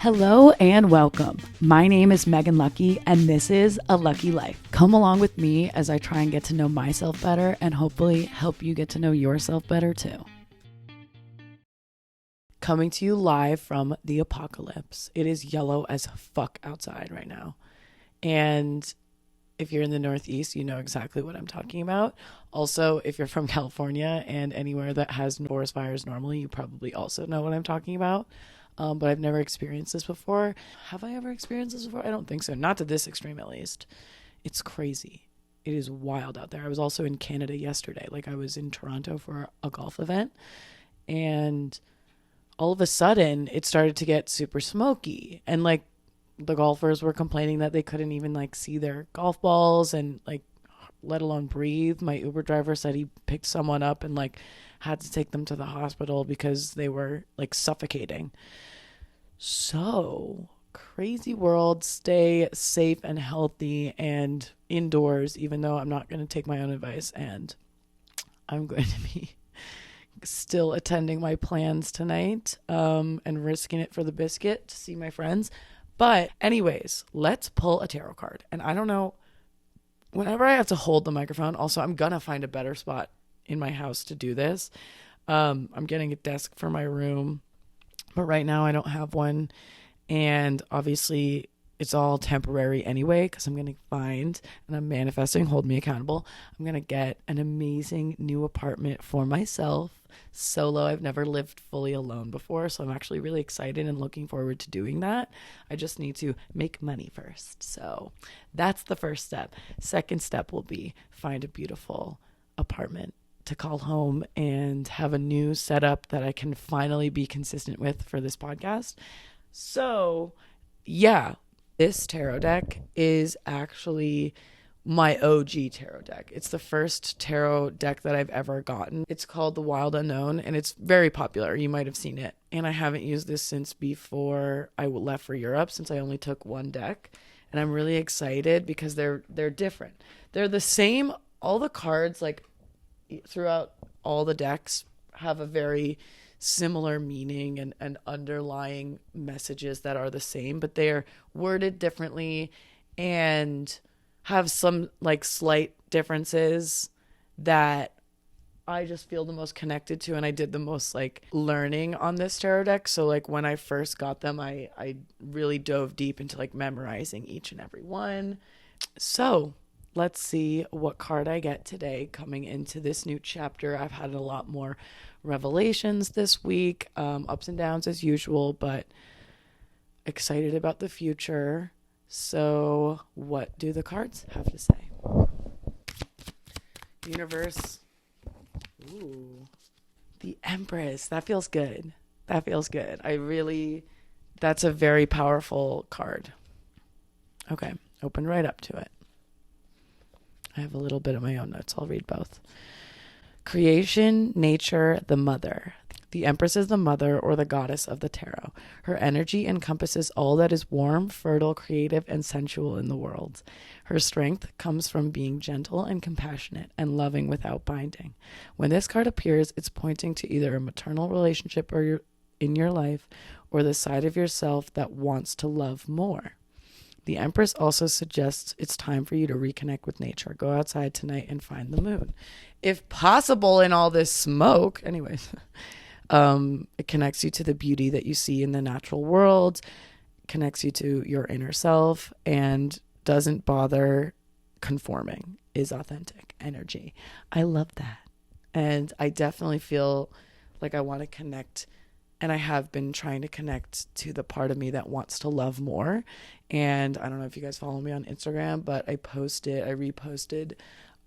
Hello and welcome. My name is Megan Lucky, and this is A Lucky Life. Come along with me as I try and get to know myself better and hopefully help you get to know yourself better too. Coming to you live from the apocalypse. It is yellow as fuck outside right now. And if you're in the Northeast, you know exactly what I'm talking about. Also, if you're from California and anywhere that has forest fires normally, you probably also know what I'm talking about. But I've never experienced this before. Have I ever experienced this before? I don't think so. Not to this extreme, at least. It's crazy. It is wild out there. I was also in Canada yesterday. I was in Toronto for a golf event. And all of a sudden, it started to get super smoky. And, the golfers were complaining that they couldn't even, see their golf balls and, let alone breathe. My Uber driver said he picked someone up and, had to take them to the hospital because they were, suffocating. So, crazy world. Stay safe and healthy and indoors, even though I'm not going to take my own advice. And I'm going to be still attending my plans tonight and risking it for the biscuit to see my friends. But anyways, let's pull a tarot card. And I don't know, whenever I have to hold the microphone, also, I'm going to find a better spot in my house to do this. I'm getting a desk for my room, but right now I don't have one. And obviously it's all temporary anyway, because I'm going to find, and I'm manifesting, hold me accountable, I'm going to get an amazing new apartment for myself, solo. I've never lived fully alone before, so I'm actually really excited and looking forward to doing that. I just need to make money first. So that's the first step. Second step will be find a beautiful apartment to call home and have a new setup that I can finally be consistent with for this podcast. So yeah, this tarot deck is actually my OG tarot deck. It's the first tarot deck that I've ever gotten. It's called The Wild Unknown, and it's very popular. You might have seen it. And I haven't used this since before I left for Europe, since I only took one deck. And I'm really excited because they're different. They're the same. All the cards, throughout all the decks, have a very similar meaning and underlying messages that are the same, but they're worded differently and have some slight differences that I just feel the most connected to, and I did the most learning on this tarot deck. So when I first got them, I really dove deep into memorizing each and every one. So let's see what card I get today coming into this new chapter. I've had a lot more revelations this week, ups and downs as usual, but excited about the future. So what do the cards have to say? Universe. Ooh. The Empress. That feels good. That feels good. That's a very powerful card. Okay, open right up to it. I have a little bit of my own notes. I'll read both. Creation, nature, the mother. The Empress is the mother or the goddess of the tarot. Her energy encompasses all that is warm, fertile, creative, and sensual in the world. Her strength comes from being gentle and compassionate and loving without binding. When this card appears, it's pointing to either a maternal relationship in your life or the side of yourself that wants to love more. The Empress also suggests it's time for you to reconnect with nature. Go outside tonight and find the moon. If possible, in all this smoke. Anyways, it connects you to the beauty that you see in the natural world, connects you to your inner self, and doesn't bother conforming, is authentic energy. I love that. And I definitely feel like I want to connect, and I have been trying to connect to the part of me that wants to love more. And I don't know if you guys follow me on Instagram, but I reposted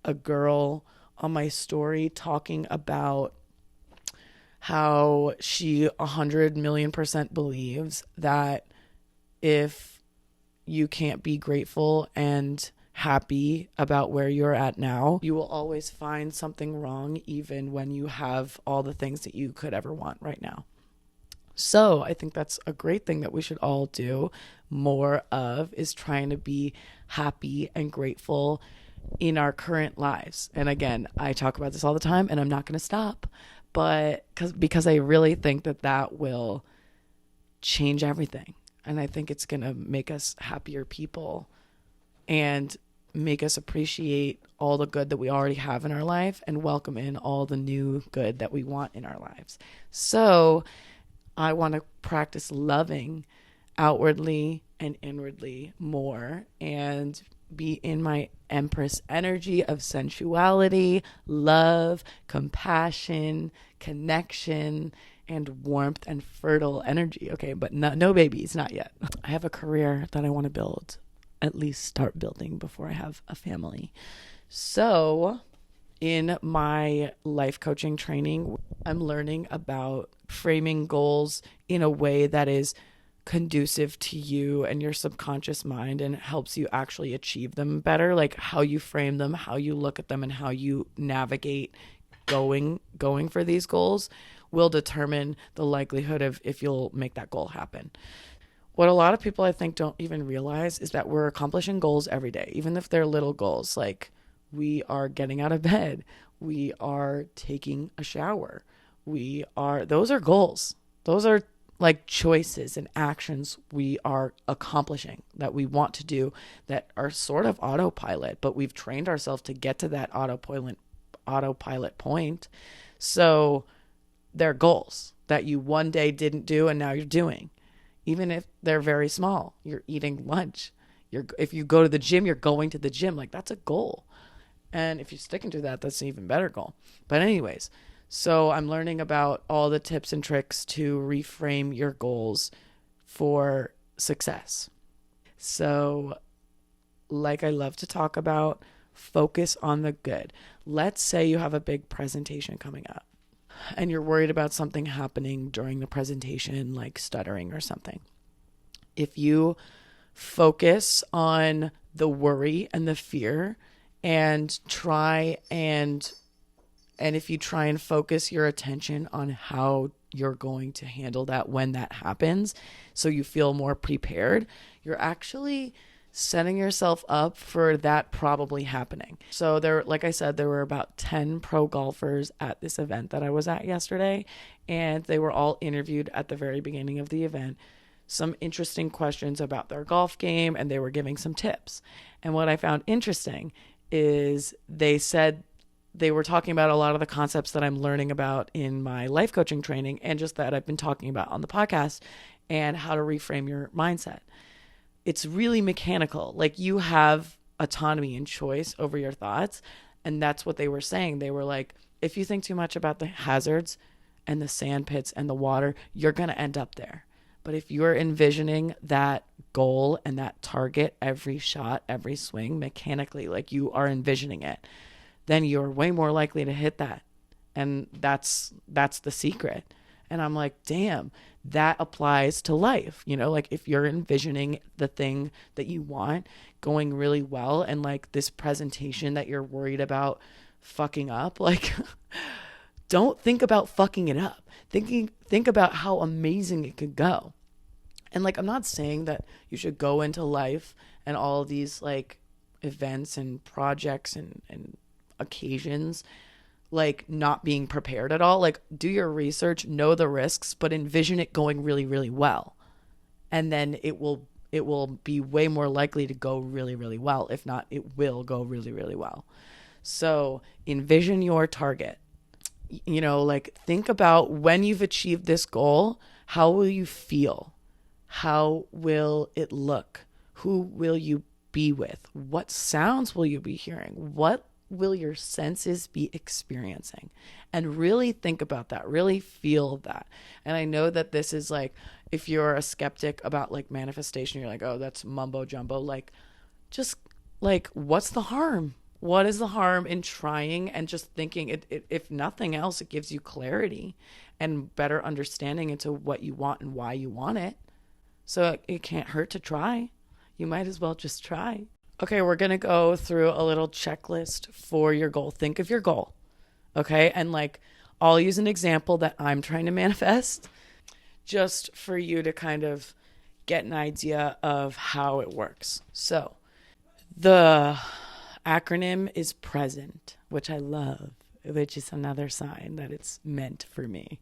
a girl on my story talking about how she 100,000,000% believes that if you can't be grateful and happy about where you're at now, you will always find something wrong, even when you have all the things that you could ever want right now. So I think that's a great thing that we should all do more of, is trying to be happy and grateful in our current lives. And again, I talk about this all the time, and I'm not going to stop, but because I really think that will change everything. And I think it's going to make us happier people and make us appreciate all the good that we already have in our life and welcome in all the new good that we want in our lives. So I want to practice loving outwardly and inwardly more and be in my Empress energy of sensuality, love, compassion, connection, and warmth and fertile energy. Okay, but no babies, not yet. I have a career that I want to build, at least start building before I have a family. So in my life coaching training, I'm learning about framing goals in a way that is conducive to you and your subconscious mind and helps you actually achieve them better. Like how you frame them, how you look at them, and how you navigate going for these goals will determine the likelihood of if you'll make that goal happen. What a lot of people I think don't even realize is that we're accomplishing goals every day, even if they're little goals. Like we are getting out of bed, we are taking a shower, those are goals. Those are like choices and actions we are accomplishing that we want to do that are sort of autopilot, but we've trained ourselves to get to that autopilot point. So they're goals that you one day didn't do and now you're doing. Even if they're very small, you're eating lunch. If you go to the gym, you're going to the gym. Like that's a goal. And if you're sticking to that, that's an even better goal. But anyways, so I'm learning about all the tips and tricks to reframe your goals for success. So like I love to talk about, focus on the good. Let's say you have a big presentation coming up and you're worried about something happening during the presentation, like stuttering or something. If you focus on the worry and the fear and if you try and focus your attention on how you're going to handle that when that happens, so you feel more prepared, you're actually setting yourself up for that probably happening. So there, like I said, there were about 10 pro golfers at this event that I was at yesterday, and they were all interviewed at the very beginning of the event. Some interesting questions about their golf game, and they were giving some tips. And what I found interesting is they said they were talking about a lot of the concepts that I'm learning about in my life coaching training and just that I've been talking about on the podcast and how to reframe your mindset. It's really mechanical. Like you have autonomy and choice over your thoughts. And that's what they were saying. They were like, if you think too much about the hazards and the sand pits and the water, you're going to end up there. But if you're envisioning that goal and that target, every shot, every swing, mechanically, like you are envisioning it, then you're way more likely to hit that. And that's the secret. And I'm like, damn, that applies to life. You know, like if you're envisioning the thing that you want going really well and like this presentation that you're worried about fucking up, like don't think about fucking it up. Think about how amazing it could go. And like, I'm not saying that you should go into life and all of these like events and projects and occasions like not being prepared at all. Like do your research, know the risks, but envision it going really, really well. And then it will be way more likely to go really, really well. If not, it will go really, really well. So envision your target. You know, like think about when you've achieved this goal, how will you feel? How will it look? Who will you be with? What sounds will you be hearing? What will your senses be experiencing? And really think about that, really feel that. And I know that this is like, if you're a skeptic about like manifestation, you're like, oh, that's mumbo jumbo. Like, just like, what's the harm? What is the harm in trying and just thinking it, if nothing else, it gives you clarity and better understanding into what you want and why you want it. So it can't hurt to try. You might as well just try. Okay, we're going to go through a little checklist for your goal. Think of your goal, okay? And like, I'll use an example that I'm trying to manifest just for you to kind of get an idea of how it works. So the acronym is PRESENT, which I love, which is another sign that it's meant for me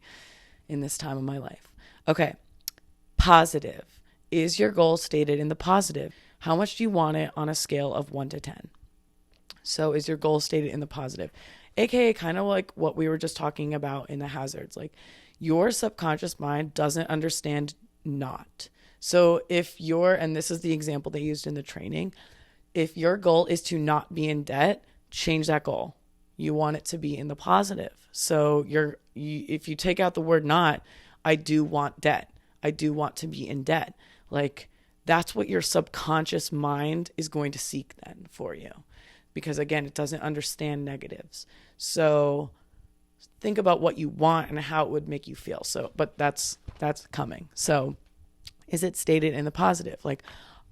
in this time of my life. Okay, positive Is your goal stated in the positive? How much do you want it on a scale of 1 to 10? So is your goal stated in the positive? AKA kind of like what we were just talking about in the hazards. Like your subconscious mind doesn't understand not. So if and this is the example they used in the training, if your goal is to not be in debt, change that goal. You want it to be in the positive. So if you take out the word not, I do want debt. I do want to be in debt. Like that's what your subconscious mind is going to seek then for you. Because again, it doesn't understand negatives. So think about what you want and how it would make you feel. So, but that's coming. So is it stated in the positive? Like,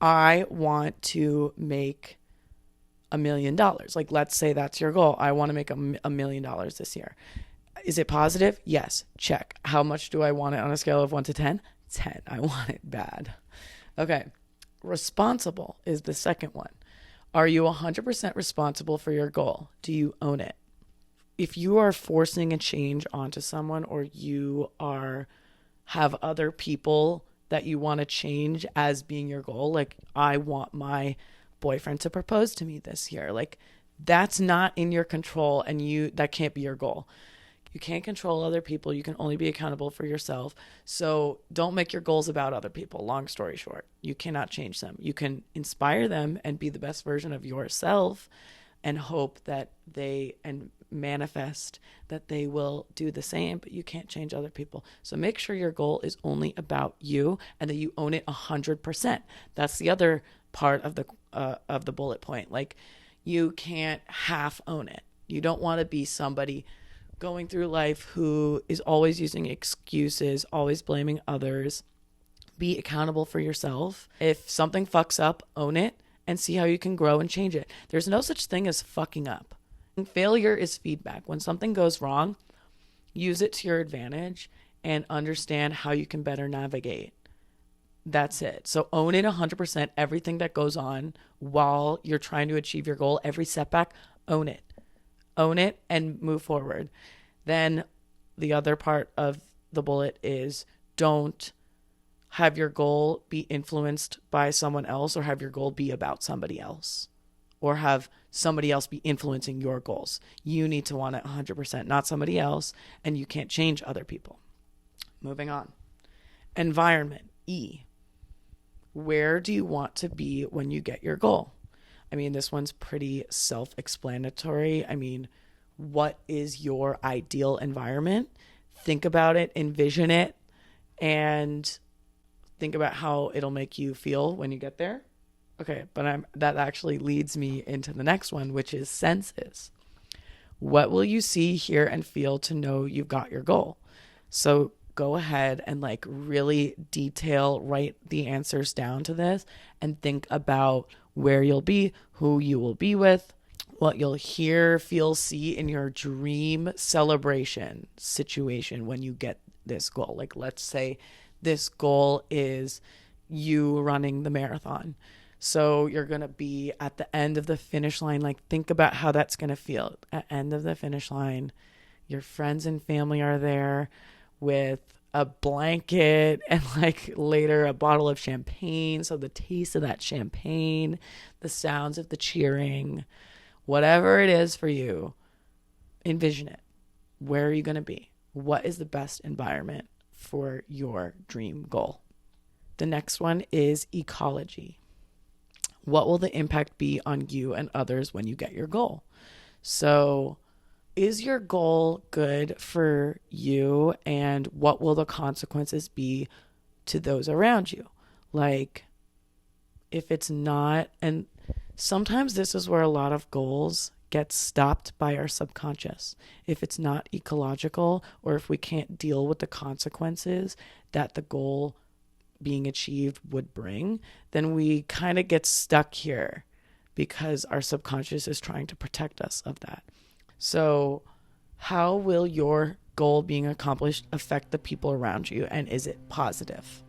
I want to make $1 million. Like, let's say that's your goal. I want to make $1 million this year. Is it positive? Yes. Check. How much do I want it on a scale of 1 to 10? 10. I want it bad. Okay. Responsible is the second one. Are you 100% responsible for your goal? Do you own it? If you are forcing a change onto someone, or you have other people that you want to change as being your goal, like I want my boyfriend to propose to me this year, like that's not in your control, and that can't be your goal. You can't control other people. You can only be accountable for yourself. So don't make your goals about other people. Long story short, you cannot change them. You can inspire them and be the best version of yourself and hope that and manifest that they will do the same, but you can't change other people. So make sure your goal is only about you and that you own it 100%. That's the other part of the bullet point. Like you can't half own it. You don't want to be somebody going through life who is always using excuses, always blaming others. Be accountable for yourself. If something fucks up, own it and see how you can grow and change it. There's no such thing as fucking up. Failure is feedback. When something goes wrong, use it to your advantage and understand how you can better navigate. That's it. So own it 100%. Everything that goes on while you're trying to achieve your goal, every setback, own it. Own it and move forward. Then the other part of the bullet is don't have your goal be influenced by someone else, or have your goal be about somebody else, or have somebody else be influencing your goals. You need to want it 100%, not somebody else, and you can't change other people. Moving on. Environment, E. Where do you want to be when you get your goal? I mean, this one's pretty self-explanatory. I mean, what is your ideal environment? Think about it, envision it, and think about how it'll make you feel when you get there. Okay, but that actually leads me into the next one, which is senses. What will you see, hear, and feel to know you've got your goal? So go ahead and like really write the answers down to this and think about where you'll be, who you will be with, what you'll hear, feel, see in your dream celebration situation when you get this goal. Like let's say this goal is you running the marathon. So you're going to be at the end of the finish line. Like think about how that's going to feel at end of the finish line. Your friends and family are there with a blanket and like later a bottle of champagne. So the taste of that champagne, the sounds of the cheering, whatever it is for you, envision it. Where are you going to be? What is the best environment for your dream goal? The next one is ecology. What will the impact be on you and others when you get your goal? So is your goal good for you, and what will the consequences be to those around you? Like if it's not, and sometimes this is where a lot of goals get stopped by our subconscious. If it's not ecological, or if we can't deal with the consequences that the goal being achieved would bring, then we kind of get stuck here because our subconscious is trying to protect us of that. So how will your goal being accomplished affect the people around you, and is it positive?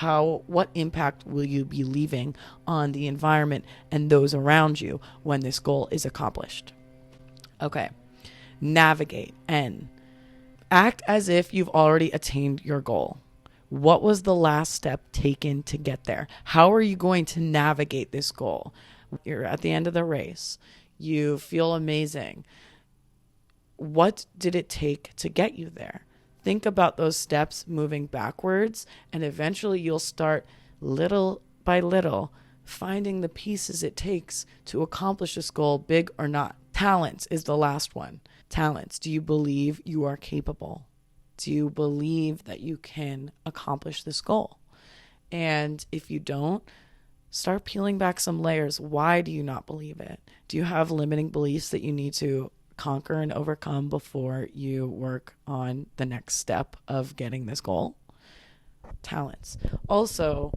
What impact will you be leaving on the environment and those around you when this goal is accomplished? Okay. Navigate, N. Act as if you've already attained your goal. What was the last step taken to get there? How are you going to navigate this goal? You're at the end of the race. You feel amazing. What did it take to get you there? Think about those steps moving backwards, and eventually you'll start little by little finding the pieces it takes to accomplish this goal, big or not. Talents is the last one. Talents. Do you believe you are capable? Do you believe that you can accomplish this goal? And if you don't, start peeling back some layers. Why do you not believe it? Do you have limiting beliefs that you need to conquer and overcome before you work on the next step of getting this goal? Talents. Also,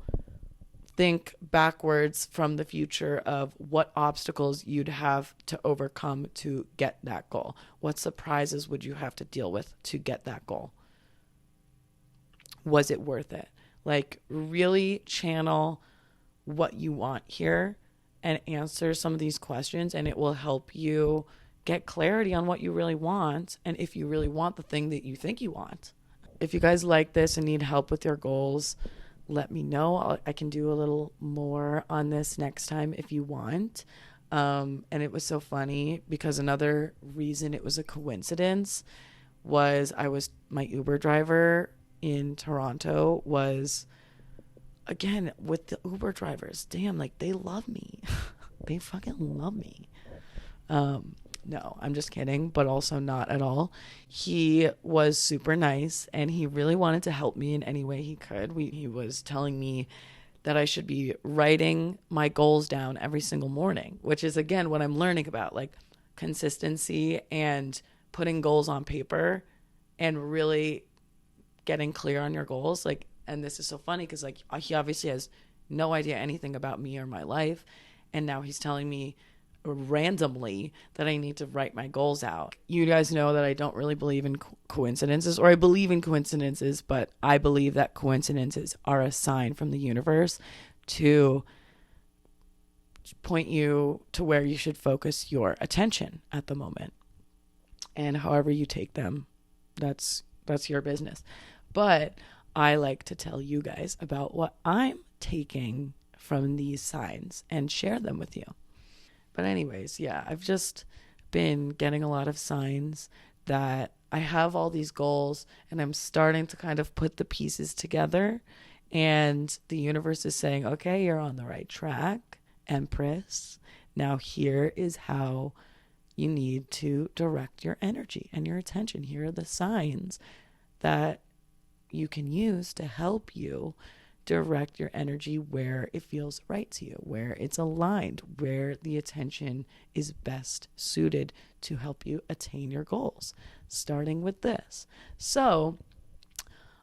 think backwards from the future of what obstacles you'd have to overcome to get that goal. What surprises would you have to deal with to get that goal? Was it worth it? Like, really channel what you want here and answer some of these questions, and it will help you get clarity on what you really want, and if you really want the thing that you think you want. If you guys like this and need help with your goals, let me know. I can do a little more on this next time if you want. And it was so funny because another reason it was a coincidence was my Uber driver in Toronto was, again, with the Uber drivers, damn, like, they love me. They fucking love me. No, I'm just kidding, but also not at all. He was super nice, and he really wanted to help me in any way he could. He was telling me that I should be writing my goals down every single morning, which is, again, what I'm learning about, like, consistency and putting goals on paper and really getting clear on your goals. Like, and this is so funny because, like, he obviously has no idea anything about me or my life, and now he's telling me randomly that I need to write my goals out. You guys know that I don't really believe in coincidences, or I believe in coincidences, but I believe that coincidences are a sign from the universe to point you to where you should focus your attention at the moment. And however you take them, that's your business. But I like to tell you guys about what I'm taking from these signs and share them with you. But anyways, yeah, I've just been getting a lot of signs that I have all these goals, and I'm starting to kind of put the pieces together, and the universe is saying, okay, you're on the right track, Empress. Now here is how you need to direct your energy and your attention. Here are the signs that you can use to help you direct your energy where it feels right to you, where it's aligned, where the attention is best suited to help you attain your goals, starting with this. So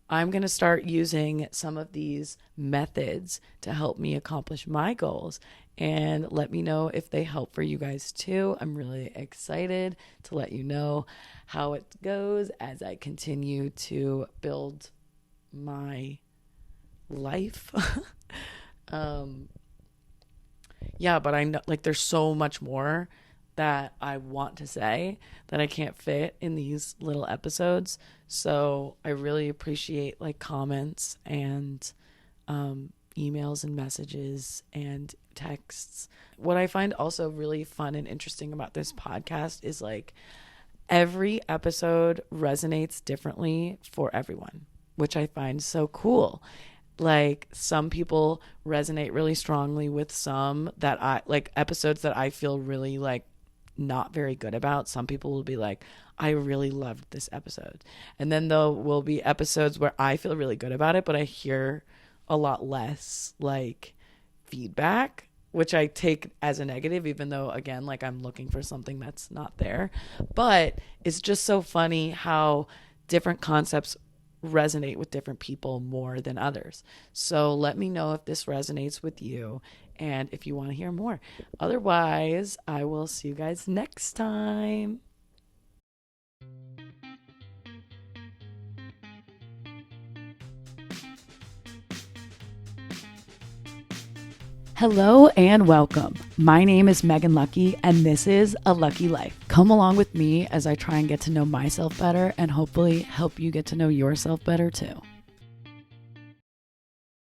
I'm going to start using some of these methods to help me accomplish my goals, and let me know if they help for you guys too. I'm really excited to let you know how it goes as I continue to build my life. Yeah, but I know, like, there's so much more that I want to say that I can't fit in these little episodes. So I really appreciate, like, comments and emails and messages and texts. What I find also really fun and interesting about this podcast is, like, every episode resonates differently for everyone, which I find so cool. Like, some people resonate really strongly with some that I like, episodes that I feel really, like, not very good about. Some people will be like, I really loved this episode. And then there will be episodes where I feel really good about it, but I hear a lot less, like, feedback, which I take as a negative, even though, again, like, I'm looking for something that's not there. But it's just so funny how different concepts resonate with different people more than others. So let me know if this resonates with you and if you want to hear more. Otherwise, I will see you guys next time. Hello and welcome. My name is Megan Lucky, and this is A Lucky Life. Come along with me as I try and get to know myself better and hopefully help you get to know yourself better too.